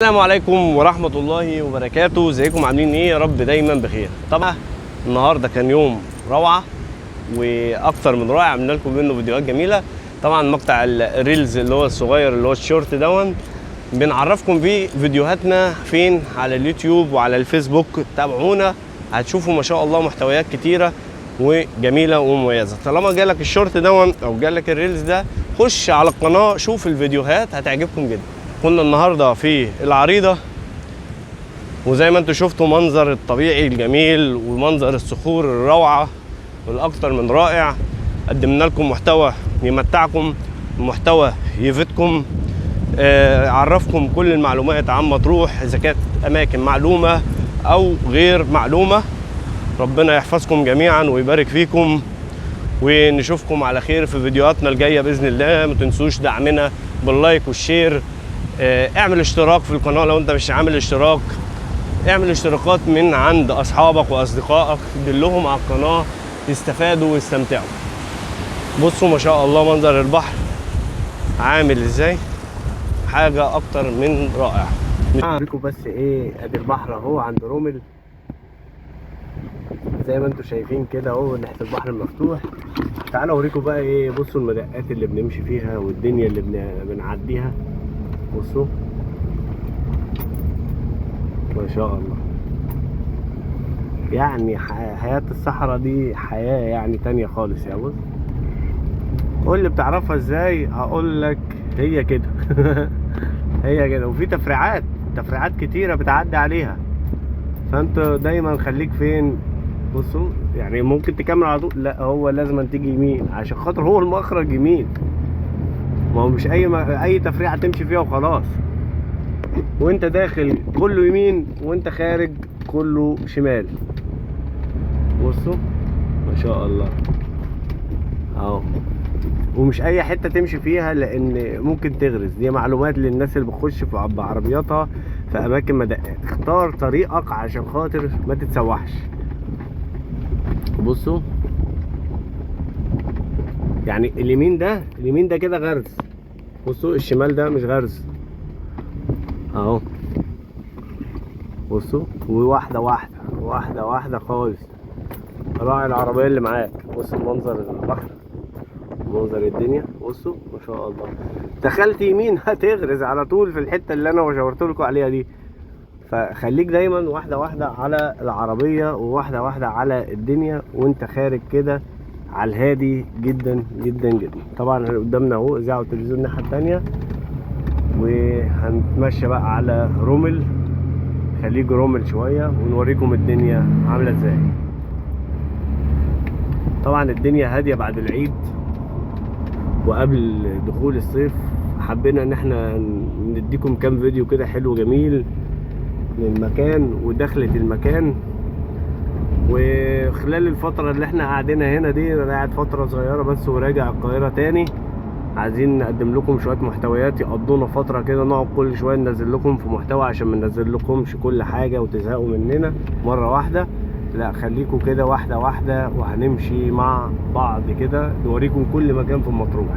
السلام عليكم ورحمة الله وبركاته. ازيكم عاملين ايه؟ يا رب دايما بخير. طبعا النهارده كان يوم روعة واكتر من رائع، عملنا لكم منه فيديوهات جميلة. طبعا مقطع الريلز اللي هو الصغير اللي هو الشورت دون بنعرفكم بيه فيديوهاتنا فين على اليوتيوب وعلى الفيسبوك. تابعونا هتشوفوا ما شاء الله محتويات كتيرة وجميلة ومميزة. طالما جالك الشورت دون او جالك الريلز ده، خش على القناة شوف الفيديوهات هتعجبكم جدا. كنا النهارده في العريضه، وزي ما انتم شفتوا منظر الطبيعي الجميل ومنظر الصخور الروعه والاكثر من رائع. قدمنا لكم محتوى يمتعكم، محتوى يفيدكم، عرفكم كل المعلومات عن مطروح، اذا كانت اماكن معلومه او غير معلومه. ربنا يحفظكم جميعا ويبارك فيكم، ونشوفكم على خير في فيديوهاتنا الجايه باذن الله. ما تنسوش دعمنا باللايك والشير. اعمل اشتراك في القناة لو انت مش عامل اشتراك. اعمل اشتراكات من عند اصحابك واصدقائك، دلهم على القناة يستفادوا ويستمتعوا. بصوا ما شاء الله منظر البحر عامل ازاي، حاجة اكتر من رائع. اوريكم بس ايه، ادي البحر اهو عند رومل زي ما انتم شايفين كده اهو ناحية البحر المفتوح. تعالوا اوريكم بقى ايه، بصوا المدقات اللي بنمشي فيها والدنيا اللي بنعديها. بصوا ما شاء الله، يعني حياة الصحراء دي حياة يعني تانية خالص. يا بص، قول لي بتعرفها ازاي؟ هقول لك هي كده هي كده، وفي تفريعات كتيرة بتعدي عليها، فانت دايما خليك فين. بصوا يعني ممكن تكمل على طول، لا هو لازم تيجي يمين عشان خاطر هو المخرج يمين. ما هو مش اي تفريعة تمشي فيها وخلاص. وانت داخل كله يمين وانت خارج كله شمال. بصوا ما شاء الله اهو، ومش اي حته تمشي فيها لان ممكن تغرز. دي معلومات للناس اللي بتخش بعربياتها في اماكن مدقات. اختار طريقك عشان خاطر ما تتسوحش. بصوا يعني اليمين ده كده غرز. بصوا الشمال ده مش غرز اهو. بصوا، وواحده واحده خالص. راعي العربيه اللي معاك. بص منظر البحر، منظر الدنيا. بصوا ما شاء الله، دخلت يمين هتغرز على طول في الحته اللي انا شاورت لكم عليها دي. فخليك دايما واحده على العربيه وواحده على الدنيا وانت خارج كده على الهادي جدا جدا جدا. طبعا قدامنا اهو اذاعه وتلفزيون الناحيه الثانيه، وهنتمشى بقى على رومل، خليج رومل شويه ونوريكم الدنيا عامله ازاي. طبعا الدنيا هاديه بعد العيد وقبل دخول الصيف. حبينا ان احنا نديكم كام فيديو كده حلو جميل للمكان ودخلة المكان. وخلال الفترة اللي احنا قاعدينها هنا دي، انا قاعد فترة صغيرة بس وراجع القاهرة تاني، عايزين نقدم لكم شوية محتويات يقضونا فترة كده، نقعد كل شوية ننزل لكم في محتوى عشان ما ننزل لكمش كل حاجة وتزهقوا مننا مرة واحدة. لا خليكم كده واحدة وهنمشي مع بعض كده نوريكم كل مكان في مطروح.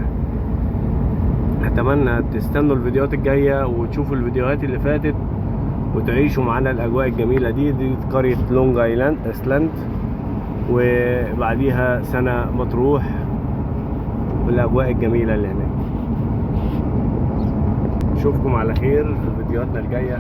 اتمنى تستنوا الفيديوهات الجاية وتشوفوا الفيديوهات اللي فاتت وتعيشوا معانا الاجواء الجميلة دي قرية لونج ايسلاند، وبعديها سنة مطروح والاجواء الجميلة اللي هناك. نشوفكم على خير في فيديوهاتنا الجاية.